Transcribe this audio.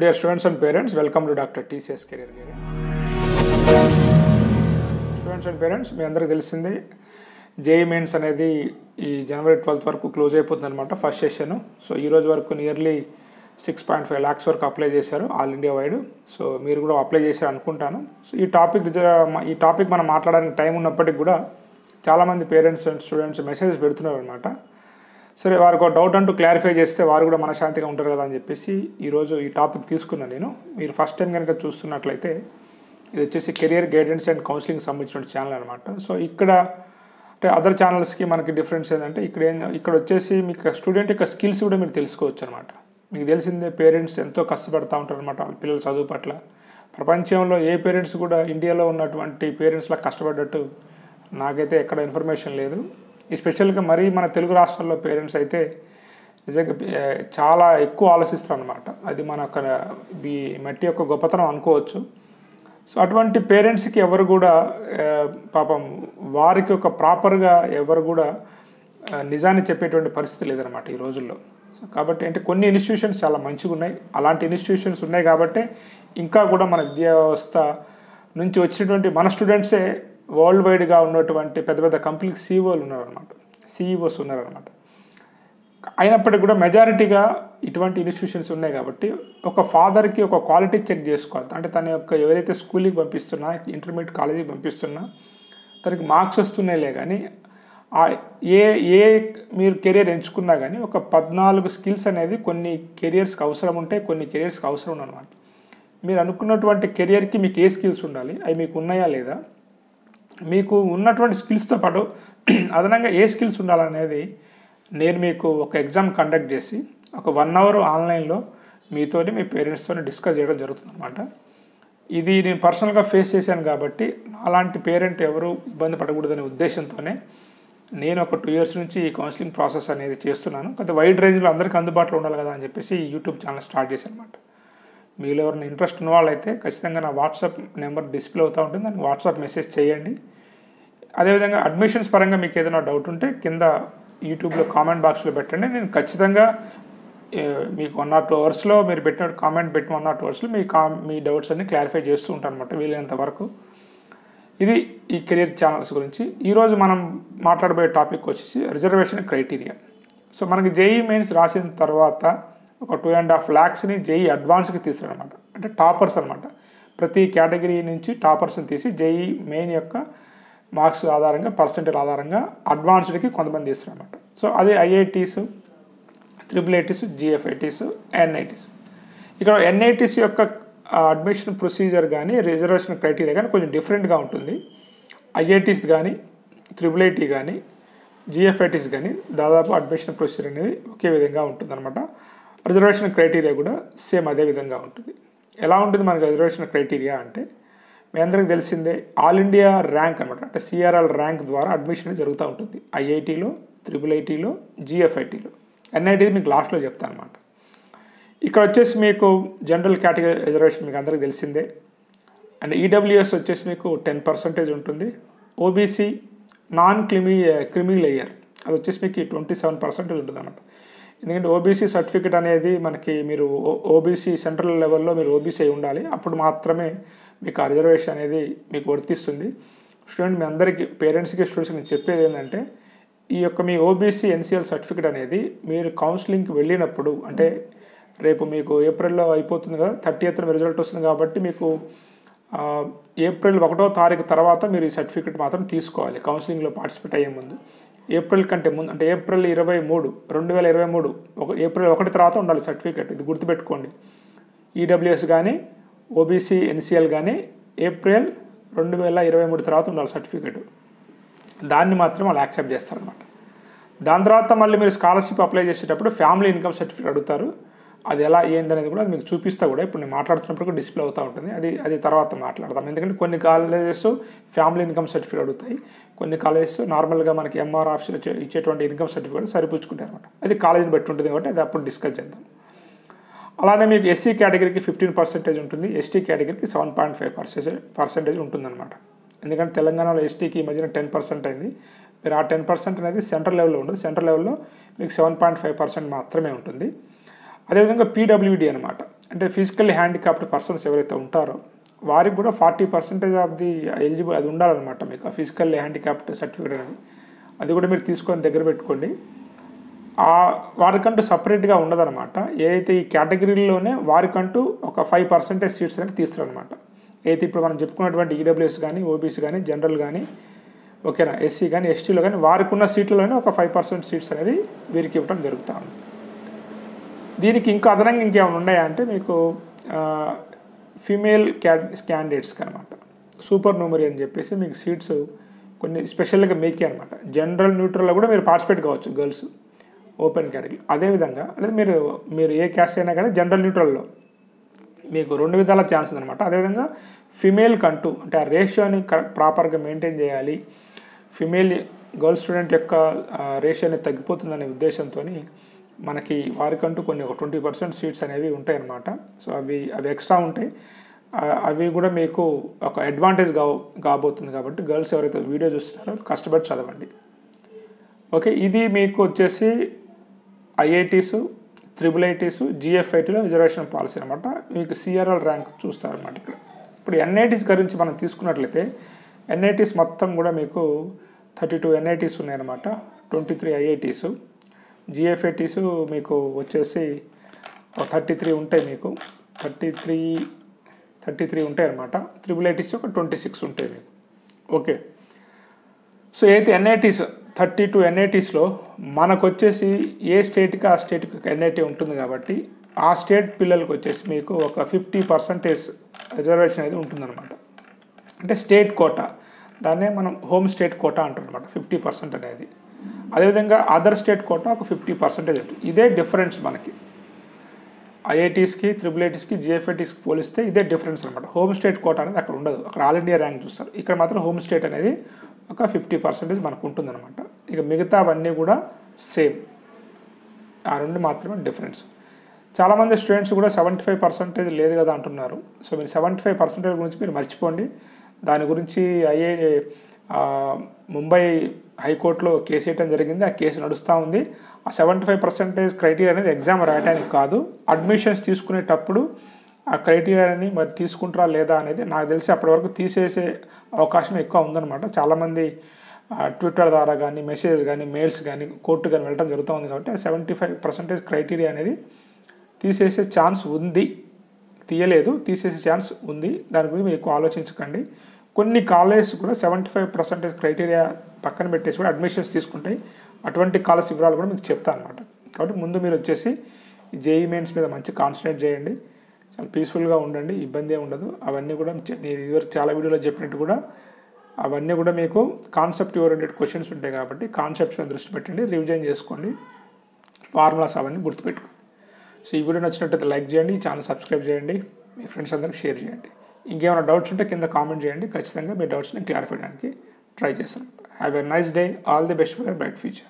Dear students and parents, welcome to Dr. TCS Career Guide. Students and parents, మీ అందరికీ తెలిసిందే JEE mains అనేది ఈ జనవరి 12th వరకు close అయిపోతుంది అనమాట ఫస్ట్ సెషన్. సో ఈ రోజు వరకు నియర్లీ 6.5 lakhs వరకు అప్లై చేశారు ఆల్ ఇండియా వైడ్. సో మీరు కూడా అప్లై చేశారు అనుకుంటాను. సో ఈ టాపిక్ మనం మాట్లాడడానికి టైం ఉన్నప్పటికీ కూడా చాలామంది పేరెంట్స్ అండ్ స్టూడెంట్స్ మెసేజ్ పెడుతున్నారు అనమాట. సరే వారికి ఒక డౌట్ అంటూ క్లారిఫై చేస్తే వారు కూడా మనశ్శాంతిగా ఉంటారు కదా అని చెప్పేసి ఈరోజు ఈ టాపిక్ తీసుకున్నాను నేను. మీరు ఫస్ట్ టైం కనుక చూస్తున్నట్లయితే ఇది వచ్చేసి కెరియర్ గైడెన్స్ అండ్ కౌన్సిలింగ్ సంబంధించిన ఛానల్ అనమాట. సో ఇక్కడ అంటే అదర్ ఛానల్స్కి మనకి డిఫరెన్స్ ఏంటంటే ఇక్కడ వచ్చేసి మీకు స్టూడెంట్ యొక్క స్కిల్స్ కూడా మీరు తెలుసుకోవచ్చు అనమాట. మీకు తెలిసిందే పేరెంట్స్ ఎంతో కష్టపడుతూ ఉంటారు అనమాట వాళ్ళ పిల్లల చదువు పట్ల. ప్రపంచంలో ఏ పేరెంట్స్ కూడా ఇండియాలో ఉన్నటువంటి పేరెంట్స్లా కష్టపడ్డట్టు నాకైతే ఎక్కడ ఇన్ఫర్మేషన్ లేదు. ఎస్పెషల్గా మరీ మన తెలుగు రాష్ట్రాల్లో పేరెంట్స్ అయితే నిజంగా చాలా ఎక్కువ ఆలోచిస్తారు అనమాట. అది మన మట్టి యొక్క గొప్పతనం అనుకోవచ్చు. సో అటువంటి పేరెంట్స్కి ఎవరు కూడా పాపం వారికి ఒక ప్రాపర్గా ఎవరు కూడా నిజాన్ని చెప్పేటువంటి పరిస్థితి లేదనమాట ఈ రోజుల్లో. సో కాబట్టి అంటే కొన్ని ఇన్స్టిట్యూషన్స్ చాలా మంచిగా ఉన్నాయి. అలాంటి ఇన్స్టిట్యూషన్స్ ఉన్నాయి కాబట్టి ఇంకా కూడా మన విద్యా వ్యవస్థ నుంచి వచ్చినటువంటి మన స్టూడెంట్సే వరల్డ్ వైడ్గా ఉన్నటువంటి పెద్ద పెద్ద కంపెనీకి సిఇఓస్ ఉన్నారనమాట. అయినప్పటికీ కూడా మెజారిటీగా ఇటువంటి ఇన్స్టిట్యూషన్స్ ఉన్నాయి కాబట్టి ఒక ఫాదర్కి ఒక క్వాలిటీ చెక్ చేసుకోవాలి. అంటే తన యొక్క ఎవరైతే స్కూల్కి పంపిస్తున్నా, ఇంటర్మీడియట్ కాలేజీకి పంపిస్తున్నా తనకి మార్క్స్ వస్తున్నాయిలే కానీ ఏ మీరు కెరియర్ ఎంచుకున్నా కానీ ఒక 14 స్కిల్స్ అనేది కొన్ని కెరియర్స్కి అవసరం ఉంటాయి, కొన్ని కెరియర్స్కి అవసరం ఉండనమాట. మీరు అనుకున్నటువంటి కెరియర్కి మీకు ఏ స్కిల్స్ ఉండాలి, అవి మీకు ఉన్నాయా లేదా, మీకు ఉన్నటువంటి స్కిల్స్తో పాటు అదనంగా ఏ స్కిల్స్ ఉండాలనేది నేను మీకు ఒక ఎగ్జామ్ కండక్ట్ చేసి ఒక 1 hour ఆన్లైన్లో మీతోని మీ పేరెంట్స్తో డిస్కస్ చేయడం జరుగుతుంది అనమాట. ఇది నేను పర్సనల్గా ఫేస్ చేశాను కాబట్టి అలాంటి పేరెంట్ ఎవరు ఇబ్బంది పడకూడదనే ఉద్దేశంతోనే నేను ఒక 2 years నుంచి ఈ కౌన్సిలింగ్ ప్రాసెస్ అనేది చేస్తున్నాను. కొంత వైడ్ రేంజ్లో అందరికీ అందుబాటులో ఉండాలి కదా అని చెప్పేసి ఈ యూట్యూబ్ ఛానల్ స్టార్ట్ చేశాను అనమాట. మీలో ఎవరైనా ఇంట్రెస్ట్ ఉన్న వాళ్ళైతే ఖచ్చితంగా నా వాట్సాప్ నెంబర్ డిస్ప్లే అవుతూ ఉంటుంది, దానికి వాట్సాప్ మెసేజ్ చేయండి. అదేవిధంగా అడ్మిషన్స్ పరంగా మీకు ఏదైనా డౌట్ ఉంటే కింద యూట్యూబ్లో కామెంట్ బాక్స్లో పెట్టండి. నేను ఖచ్చితంగా మీకు 1 or 2 hours మీరు పెట్టిన కామెంట్ పెట్టిన 1 or 2 hours మీ డౌట్స్ అన్ని క్లారిఫై చేస్తూ ఉంటాను అనమాట వీలైనంత వరకు. ఇది ఈ కెరీర్ ఛానల్స్ గురించి. ఈరోజు మనం మాట్లాడబోయే టాపిక్ వచ్చేసి రిజర్వేషన్ క్రైటీరియా. సో మనకి జేఈఈ మెయిన్స్ రాసిన తర్వాత ఒక 2.5 lakhsని జేఈఈ అడ్వాన్స్కి తీస్తారనమాట. అంటే టాపర్స్ అనమాట. ప్రతి కేటగిరీ నుంచి టాపర్స్ని తీసి జేఈఈ మెయిన్ యొక్క మార్క్స్ ఆధారంగా పర్సెంటేజ్ ఆధారంగా అడ్వాన్స్డ్కి కొంతమంది తీస్తారనమాట. సో అది ఐఐటీస్, IIITs, GFITs, NITs. ఇక్కడ NITs యొక్క అడ్మిషన్ ప్రొసీజర్ కానీ రిజర్వేషన్ క్రైటీరియా కానీ కొంచెం డిఫరెంట్గా ఉంటుంది. ఐఐటీస్ కానీ IIIT కానీ GFITs కానీ దాదాపు అడ్మిషన్ ప్రొసీజర్ అనేది ఒకే విధంగా ఉంటుందన్నమాట. రిజర్వేషన్ క్రైటీరియా కూడా సేమ్ అదే విధంగా ఉంటుంది. ఎలా ఉంటుంది మనకి రిజర్వేషన్ క్రైటీరియా అంటే మీ అందరికీ తెలిసిందే ఆల్ ఇండియా ర్యాంక్ అనమాట. అంటే CRL ర్యాంక్ ద్వారా అడ్మిషన్ జరుగుతూ ఉంటుంది. IITలో, IIITలో, GFITలో. NIT మీకు లాస్ట్లో చెప్తాను అనమాట. ఇక్కడ వచ్చేసి మీకు జనరల్ కేటగిరీ రిజర్వేషన్ మీకు అందరికీ తెలిసిందే. అండ్ EWS వచ్చేసి మీకు 10% ఉంటుంది. OBC నాన్ క్రిమీ లేయర్ అది వచ్చేసి మీకు 27% ఉంటుంది అనమాట. ఎందుకంటే OBC సర్టిఫికేట్ అనేది మనకి మీరు OBC సెంట్రల్ లెవెల్లో మీరు OBC అయి ఉండాలి. అప్పుడు మాత్రమే మీకు ఆ రిజర్వేషన్ అనేది మీకు వర్తిస్తుంది. స్టూడెంట్ మీ అందరికీ పేరెంట్స్కి స్టూడెంట్స్కి నేను చెప్పేది ఏంటంటే ఈ యొక్క మీ OBC NCL సర్టిఫికేట్ అనేది మీరు కౌన్సిలింగ్కి వెళ్ళినప్పుడు అంటే రేపు మీకు ఏప్రిల్లో అయిపోతుంది కదా, 30th రిజల్ట్ వస్తుంది కాబట్టి మీకు ఏప్రిల్ 1వ తారీఖు తర్వాత మీరు ఈ సర్టిఫికేట్ మాత్రం తీసుకోవాలి కౌన్సిలింగ్లో పార్టిసిపేట్ అయ్యే ముందు. ఏప్రిల్ కంటే ముందు అంటే ఏప్రిల్ 23, 2023 ఏప్రిల్ 1 తర్వాత ఉండాలి సర్టిఫికేట్. ఇది గుర్తుపెట్టుకోండి. EWS కానీ OBC NCL కానీ ఏప్రిల్ 2023 తర్వాత ఉండాలి సర్టిఫికేట్. దాన్ని మాత్రం వాళ్ళు యాక్సెప్ట్ చేస్తారనమాట. దాని తర్వాత మళ్ళీ మీరు స్కాలర్షిప్ అప్లై చేసేటప్పుడు ఫ్యామిలీ ఇన్కమ్ సర్టిఫికేట్ అడుగుతారు. అది ఎలా ఏంటనేది కూడా మీకు చూపిస్తా కూడా ఇప్పుడు నేను మాట్లాడుతున్నప్పుడు కూడా డిస్ప్లే అవుతూ ఉంటుంది. అది తర్వాత మాట్లాడతాం. ఎందుకంటే కొన్ని కాలేజెస్ ఫ్యామిలీ ఇన్కమ్ సర్టిఫికేట్ అడుగుతాయి, కొన్ని కాలేజెస్ నార్మల్గా మనకి MR ఆప్షన్ ఇచ్చేటువంటి ఇన్కమ్ సర్టిఫికేట్ సరిపుచ్చుకుంటారు అనమాట. అది కాలేజీని బట్టి ఉంటుంది కాబట్టి అది అప్పుడు డిస్కస్ చేద్దాం. అలానే మీకు SC కేటగిరీకి 15% ఉంటుంది, ST కేటగిరీకి 7.5% ఉంటుందన్నమాట. ఎందుకంటే తెలంగాణలో STకి ఈ మధ్యన 10% అయింది. మీరు ఆ 10% అనేది సెంట్రల్ లెవెల్లో ఉండదు. సెంట్రల్ లెవెల్లో మీకు 7.5% మాత్రమే ఉంటుంది. అదేవిధంగా PWD అనమాట, అంటే ఫిజికల్లీ హ్యాండిక్యాప్డ్ పర్సన్స్ ఎవరైతే ఉంటారో వారికి కూడా 40% ఆఫ్ ది ఎలిజిబుల్ అది ఉండాలన్నమాట. మీకు ఫిజికల్లీ హ్యాండిక్యాప్డ్ సర్టిఫికేట్ అనేది అది కూడా మీరు తీసుకొని దగ్గర పెట్టుకోండి. వారికంటూ సపరేట్గా ఉండదన్నమాట. ఏదైతే ఈ కేటగిరీలోనే వారికంటూ ఒక 5% సీట్స్ అనేది తీస్తారనమాట. అయితే ఇప్పుడు మనం చెప్పుకున్నటువంటి ఈడబ్ల్యూఎస్ కానీ, ఓబీసీ కానీ, జనరల్ కానీ, ఓకేనా, ఎస్సీ కానీ, ఎస్టీలో కానీ వారికి ఉన్న సీట్లలోనే ఒక 5% సీట్స్ అనేది వీరికి ఇవ్వడం జరుగుతూ ఉంది. దీనికి ఇంకా అదనంగా ఇంకేమైనా ఉన్నాయా అంటే మీకు ఫీమేల్ క్యాండిడేట్స్కి అనమాట సూపర్ న్యూమరీ అని చెప్పేసి మీకు సీట్స్ కొన్ని స్పెషల్గా మీకే అనమాట. జనరల్ న్యూట్రల్లో కూడా మీరు పార్టిసిపేట్ కావచ్చు గర్ల్స్ ఓపెన్ కేటగిరీ. అదేవిధంగా అంటే మీరు ఏ క్యాస్ట్ అయినా కానీ జనరల్ న్యూట్రల్లో మీకు 2 విధాల ఛాన్స్ ఉందన్నమాట. అదేవిధంగా ఫిమేల్ కంటూ అంటే ఆ రేషియోని ప్రాపర్గా మెయింటైన్ చేయాలి, ఫిమేల్ గర్ల్ స్టూడెంట్ యొక్క రేషియోని తగ్గిపోతుందనే ఉద్దేశంతో మనకి వారికంటూ కొన్ని ఒక 20% సీట్స్ అనేవి ఉంటాయి అన్నమాట. సో అవి ఎక్స్ట్రా ఉంటాయి. అవి కూడా మీకు ఒక అడ్వాంటేజ్ కాబోతుంది. కాబట్టి గర్ల్స్ ఎవరైతే వీడియో చూస్తున్నారో కష్టపడి చదవండి. ఓకే, ఇది మీకు వచ్చేసి ఐఐటీస్, IIITs, GFITలో రిజర్వేషన్ పాలసీ అనమాట. మీకు CRL ర్యాంక్ చూస్తారన్నమాట ఇక్కడ. ఇప్పుడు NITs గురించి మనం తీసుకున్నట్లయితే NITs మొత్తం కూడా మీకు 32 NITs ఉన్నాయన్నమాట, 23 IITs. GFITs మీకు వచ్చేసి 33 ఉంటాయి, మీకు 33 ఉంటాయి అన్నమాట. IIITs ఒక 26 ఉంటాయి మీకు. ఓకే, సో అయితే NITs 32 NITsలో మనకు వచ్చేసి ఏ స్టేట్కి ఆ స్టేట్కి NIT ఉంటుంది కాబట్టి ఆ స్టేట్ పిల్లలకి వచ్చేసి మీకు ఒక 50% రిజర్వేషన్ అనేది ఉంటుందన్నమాట. అంటే స్టేట్ కోటా, దాన్నే మనం హోమ్ స్టేట్ కోటా అంటారు అనమాట, 50% అనేది. అదేవిధంగా అదర్ స్టేట్ కోటా ఒక 50% ఉంటుంది. ఇదే డిఫరెన్స్ మనకి IITsకి, IIITsకి, GFITsకి పోలిస్తే ఇదే డిఫరెన్స్ అనమాట. హోమ్ స్టేట్ కోటా అనేది అక్కడ ఉండదు, అక్కడ ఆల్ ఇండియా ర్యాంక్ చూస్తారు. ఇక్కడ మాత్రం హోమ్ స్టేట్ అనేది ఒక 50% మనకు ఉంటుందన్నమాట. ఇక మిగతావన్నీ కూడా సేమ్, ఆ రెండు మాత్రమే డిఫరెన్స్. చాలామంది స్టూడెంట్స్ కూడా 75% లేదు కదా అంటున్నారు. సో మీరు 75% గురించి మీరు మర్చిపోండి. దాని గురించి ముంబై హైకోర్టులో కేసు వేయడం జరిగింది, ఆ కేసు నడుస్తూ ఉంది. ఆ 75% క్రైటీరియా అనేది ఎగ్జామ్ రాయడానికి కాదు, అడ్మిషన్స్ తీసుకునేటప్పుడు ఆ క్రైటీరియాని మరి తీసుకుంటారా లేదా అనేది నాకు తెలిసి అప్పటి వరకు తీసేసే అవకాశం ఎక్కువ ఉందన్నమాట. చాలామంది ట్విట్టర్ ద్వారా కానీ, మెసేజ్ కానీ, మెయిల్స్ కానీ, కోర్టు కానీ వెళ్ళడం జరుగుతూ ఉంది. కాబట్టి ఆ 75% క్రైటీరియా అనేది తీసేసే ఛాన్స్ ఉంది, తీయలేదు, తీసేసే ఛాన్స్ ఉంది. దాని గురించి మీరు ఎక్కువ ఆలోచించకండి. కొన్ని కాలేజెస్ కూడా 75% క్రైటీరియా పక్కన పెట్టేసి కూడా అడ్మిషన్స్ తీసుకుంటాయి. అటువంటి కాలేజ్ వివరాలు కూడా మీకు చెప్తాను అనమాట. కాబట్టి ముందు మీరు వచ్చేసి JEE మెయిన్స్ మీద మంచి కాన్సన్ట్రేట్ చేయండి, చాలా పీస్ఫుల్గా ఉండండి, ఇబ్బంది ఉండదు. అవన్నీ కూడా నేను ఇదివరకు చాలా వీడియోలో చెప్పినట్టు కూడా అవన్నీ కూడా మీకు కాన్సెప్ట్ ఓరియంటెడ్ క్వశ్చన్స్ ఉంటాయి. కాబట్టి కాన్సెప్ట్స్ మీద దృష్టి పెట్టండి, రివిజన్ చేసుకోండి, ఫార్ములాస్ అవన్నీ గుర్తుపెట్టుకోండి. సో ఈ వీడియో నచ్చినట్టయితే లైక్ చేయండి, ఛానల్ సబ్స్క్రైబ్ చేయండి, మీ ఫ్రెండ్స్ అందరికి షేర్ చేయండి. ఇంకేమైనా డౌట్స్ ఉంటే కింద కామెంట్ చేయండి, ఖచ్చితంగా మీ డౌట్స్ని క్లారిఫై చేయడానికి ట్రై చేస్తాను. Have a nice day, all the best for your bright future.